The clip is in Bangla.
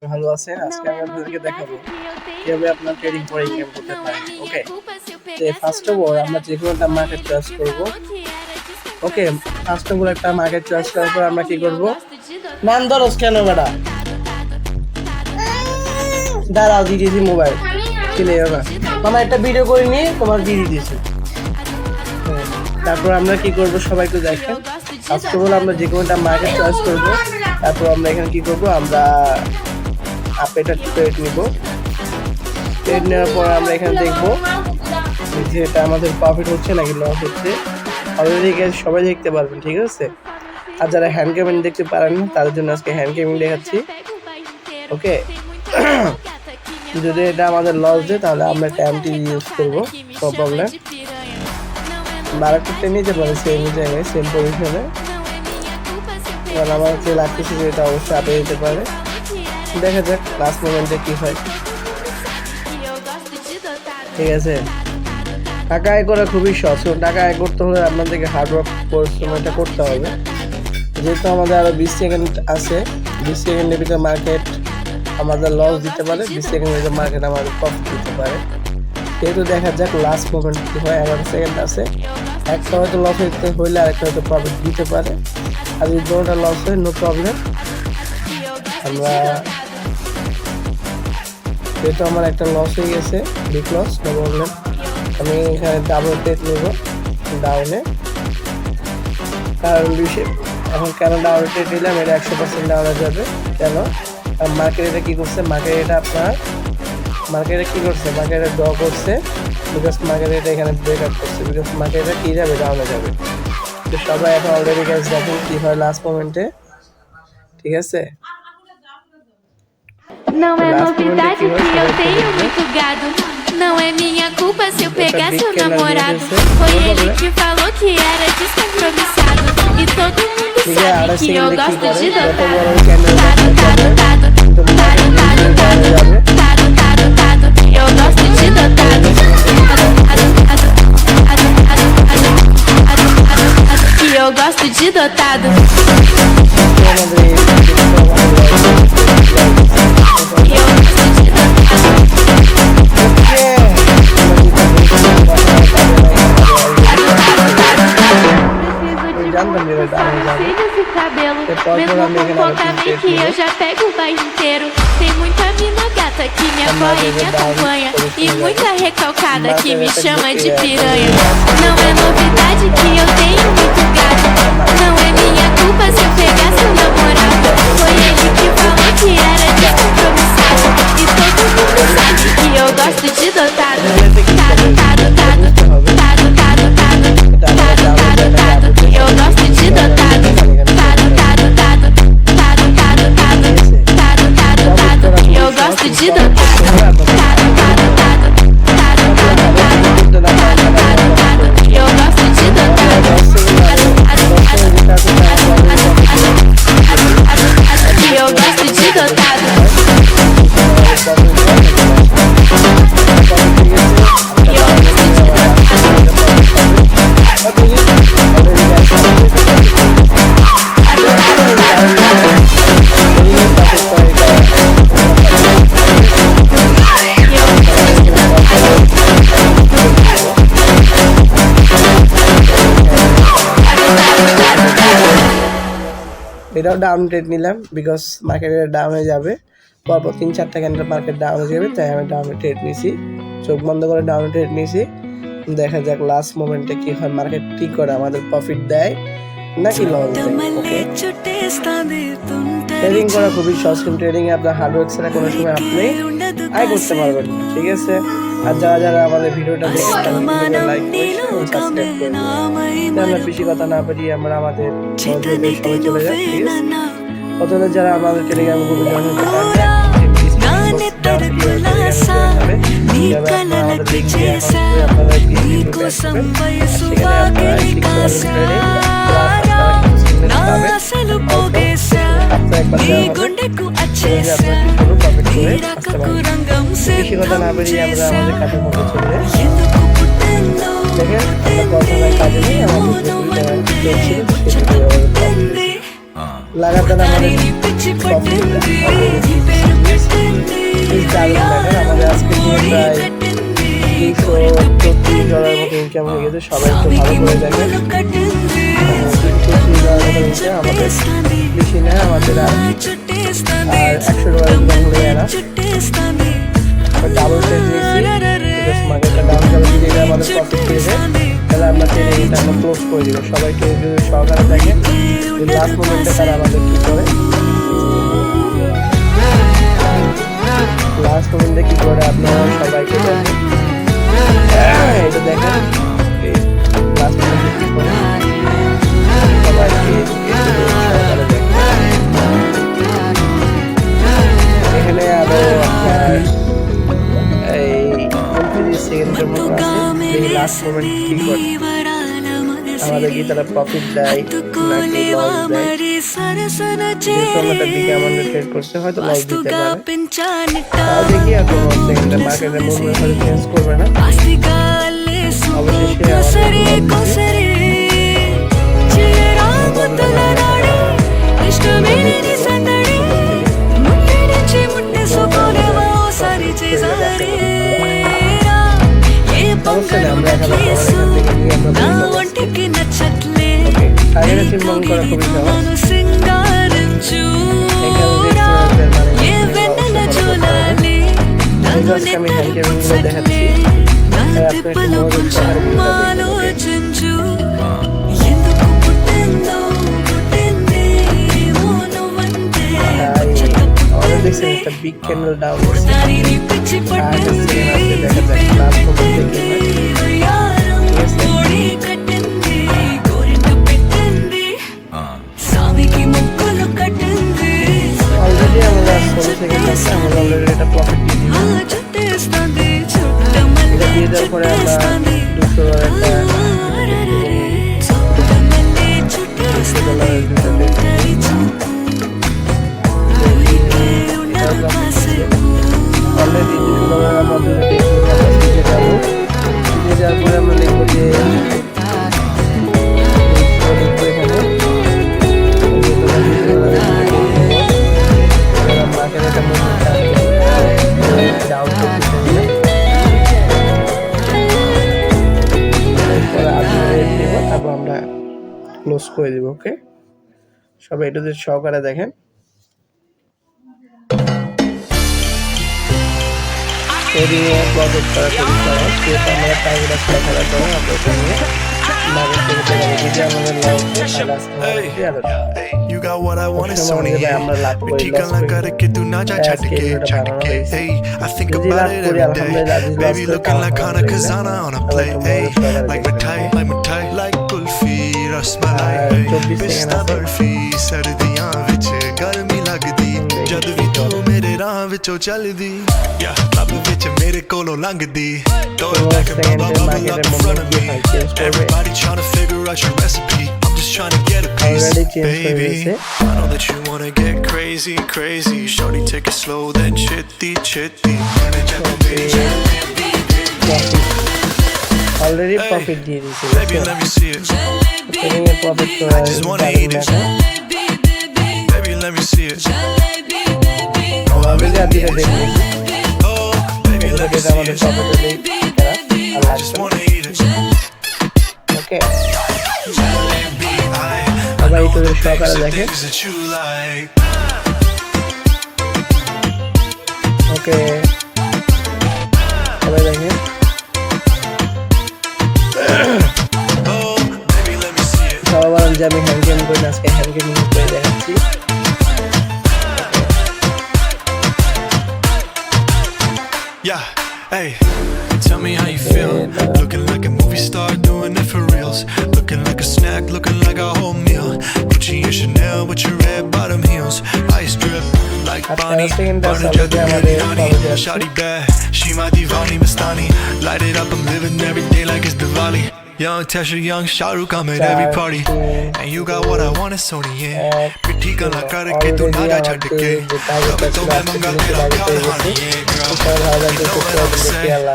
ভালো আছেন। আজকে আমি আপনাদেরকে দেখাবো কিভাবে আপনার ট্রেডিং করে ইনকাম করতে পারেন। ওকে, তো ফার্স্ট অফ অল আমরা যে কোনো একটা মার্কেট চয়েস করব। ওকে, ফার্স্ট অফ অল একটা মার্কেট চয়েস করার পর আমরা কি করব, নাম ধরস কেন বেটা, দাঁড়াও দিয়ে দিয়েছি মোবাইল কিনে না মামা, একটা ভিডিও করে নিয়ে তোমার দিয়ে দিয়েছি। তারপর আমরা কি করব, সবাই একটু দেখেন। ফার্স্ট অফ অল আমরা যে কোনো একটা মার্কেট চয়েস করব। তারপর আমরা এখানে কি করব, আমরা আপেটা ট্রেড নিব। ট্রেড নেওয়ার পর আমরা এখানে দেখবো যে এটা আমাদের প্রফিট হচ্ছে নাকি লস হচ্ছে। অলরেডি সবাই দেখতে পারবেন, ঠিক আছে। আর যারা হ্যান্ড ক্যামিং দেখতে পারেন না তাদের জন্য আজকে হ্যান্ড ক্যামিং দেখাচ্ছি। ওকে, যদি এটা আমাদের লস দেয় তাহলে আমরা একটা এমটি ইউজ করবো, নো প্রবলেম। বারাকটা নিতে পারে সেম জায়গায়, সেম পজিশনে। কারণ আমার যে লাগতেছে যে এটা অবশ্যই আপে দিতে পারে। দেখা যাক লাস্ট মোমেন্টে কি হয়। ঠিক আছে, টাকা আয় করা খুবই সহজ। টাকা আয় করতে হলে আপনাদেরকে হার্ডওয়ার্ক পরিশ্রম এটা করতে হবে। যেহেতু আমাদের আরও 20 সেকেন্ড আছে, 20 সেকেন্ডের ভিতরে মার্কেট আমাদের লস দিতে পারে, 20 সেকেন্ডের ভিতরে মার্কেট আমাদের প্রফিট দিতে পারে। যেহেতু দেখা যাক লাস্ট মোমেন্ট কি হয়। 11 সেকেন্ড আছে, একটা হয়তো লস হইতে হইলে আরেকটা হয়তো প্রফিট দিতে পারে। আর যদি দুটোটা লস হয় নো প্রবলেম। আমরা যেহেতু আমার একটা লস হয়ে গেছে, বিগ লস, নো প্রবলেম। আমি এখানে ডাবল ট্রেড নেব ডাউনে। কারণ এখন কেন ডাউন ট্রেড নিলাম, এটা 100% ডাউনে যাবে। কেন, মার্কেট এটা কী করছে, মার্কেটে কী করছে, মার্কেটে ড্র করছে। বিকজ মার্কেট এটা এখানে ব্রেক আপ করছে, বিকজ মার্কেটে কী যাবে, ডাউনে যাবে। তো সবাই এখন অলরেডি গ্যাস দেখেন কী হয় লাস্ট মোমেন্টে। ঠিক আছে, Não é novidade que eu tenho muito gado. Não é minha culpa se eu pegar seu namorado. Foi ele que falou que era descompromissado. E todo mundo sabe que eu gosto de dotado. Eu gosto de dotado. E eu gosto de dotado. De cabelo, mesmo com pouca make eu já pego o bairro inteiro. Tem muita mina gata que me apoia e me acompanha, e muita recalcada que me chama de piranha. Não é novidade que eu tenho muito gato. Não é minha culpa se eu pegar seu namorado. Foi ele que falou que era descompromissado. E todo mundo sabe que eu gosto de dotado. Eu gosto de dotado. Eu gosto de dotado. Eu gosto de dotado. Eu gosto de dotado. এটাও ডাউন ট্রেড নিলাম, বিকজ মার্কেটে ডাউন হয়ে যাবে। পরপর 3-4টা ক্যান্ডেল মার্কেট ডাউন হয়ে যাবে, তাই আমি ডাউনে ট্রেড নিয়েছি। চোখ বন্ধ করে ডাউনে ট্রেড নিয়েছি। দেখা যাক লাস্ট মোমেন্টে কি হয়, মার্কেট ঠিক করে আমাদের প্রফিট দেয় নাকি লস দেয়। ওকে, ট্রেডিং করা খুবই সহজ, কিন্তু ট্রেডিংয়ে আপনার হার্ডওয়ার্ক ছাড়া কোনো সময় আপনি আয় করতে পারবেন। ঠিক আছে, আর যারা আমাদের ভিডিওটা দেখে তারা লাইক করে সাবস্ক্রাইব করে আমরা বেশি কথা না পারিয়ে আমরা আমাদের সবাই চলে যাই। ঠিক আছে, প্রথমে যারা আমাদের টেলিগ্রাম গ্রুপে জয়েন হতে পারবে বেশি কথা না পারিয়ে আমরা আমাদের কাজের মধ্যে চলে যাই। দেখেন আমরা কাজে নেই, আমাদের লাগাতার আমাদের প্রায় $234 মতো ইনকাম হয়ে গেছে। সবাই একটু ভালো করে দেখেন, $234 আমাদের বেশি না, আমাদের আর $100 ইনকাম হলে এরা ডাবল পেজ নিয়েছি। মার্কেটটা ডাউন যাবে, যদি এটা আমাদের প্রফিট দিয়েছে তাহলে আমরা এটা আমরা ক্লোজ করে দিব। সবাইকে যদি সহকারে দেখেন লাস্ট মোমেন্টে তারা আমাদের কি করে, লাস্ট মোমেন্টে কি করে আপনারা সবাইকে দেখেন, এটা দেখেন লাস্ট মোমেন্টে কি করে সবাইকে সহকারে দেখেন। এখানে আরো আপনার এই 29 সেকেন্ডের মতো আছে, এই লাস্ট মোমেন্ট কি করে আমাদের কি তারা প্রফিট দেয় নাকি লস দেয়। যেহেতু আমাদের দিকে আমাদের ট্রেড করতে হয়তো লস দিতে পারে, তাও দেখি আর কোনো সেকেন্ডে মার্কেটের মুভমেন্ট হয়তো চেঞ্জ করবে না। অবশেষে আমরা এখানে চিন্মন করা খুবই সহজ। আমি হ্যান্ড ক্যামেরাগুলো দেখাচ্ছি, দেখছেন একটা বিগ ক্যান্ডেল ডাউন করছে, দেখা যায় লাস্ট মোমেন্টে অলরেডি আমরা 16 সেকেন্ড আছে, আমরা অলরেডি এটা প্রফিট দিয়ে দিই। এটা দিয়ে দেওয়ার পরে আমরা $200 একটা অলরেডি $200 আমাদের যাওয়ার পরে আমরা লিখবো যে তারপর আমরা ক্লোজ করে দিব। ওকে, সবাই এটা সহকারে দেখেন। ট্রেডিং এ প্রজেক্ট করা খুবই সহজ, যেহেতু আমরা টার্গেট আসলে খেলার পরে আমরা এটা নিয়ে মার্কেট থেকে চলে যাবো। যদি আমাদের loss You got what I want, it's only you. আমরা লাভ করি, Tika la kar ke tu na ja chhad ke. Hey, I think about it every day. Baby looking like Khana Khazana on a plate. Hey, like mithai, like kulfi, rasmalai. Pista barfi, sardiyan vich garmi lagdi. Jad vi tu mere raah vichon chaldi. Yeah, lab vich mere kolo langdi. Throw it back and bubble up in front of me. Everybody trying to figure out your recipe. I'm just trying to get a piece, baby. I know that you wanna get crazy, crazy. Shorty, take it slow, then chitty, chitty. Already profit দিয়ে দিয়েছি। Baby, let me see it. Trading A profit করে I just wanna eat it. Baby, let me see it. আমি যা দিতে দেখি Oh, baby, let me এটা see আমাদের it. প্রফিট দেই I just wanna eat it. Okay, I সবাই know একটু the সহকারে things দেখেন। that you like. ওকে, সবাই দেখেন। Oh, baby, let me see it. সবাই বলেন যে আমি হ্যান্ড গেম করি না, আজকে হ্যান্ড গেমিং করে দেখাচ্ছি। Yeah, hey, tell me how you feel. Looking like a movie star, doing it for reals. Looking like a snack, looking like a whole meal. Gucci and Chanel with your red bottom heels. Ice drip like Bonnie, Bonnie Jadurani. Shawty bad, she my divani Mastani. Light it up, I'm living every day like it's Diwali. Young Tesha, young Shah Rukh, I'm at every party. And you got what I want, it's Sony, yeah. Pithi gala karke tu na ja chhad ke. Kab to main manga tera pyar, honey, yeah, girl. You know what I'm saying.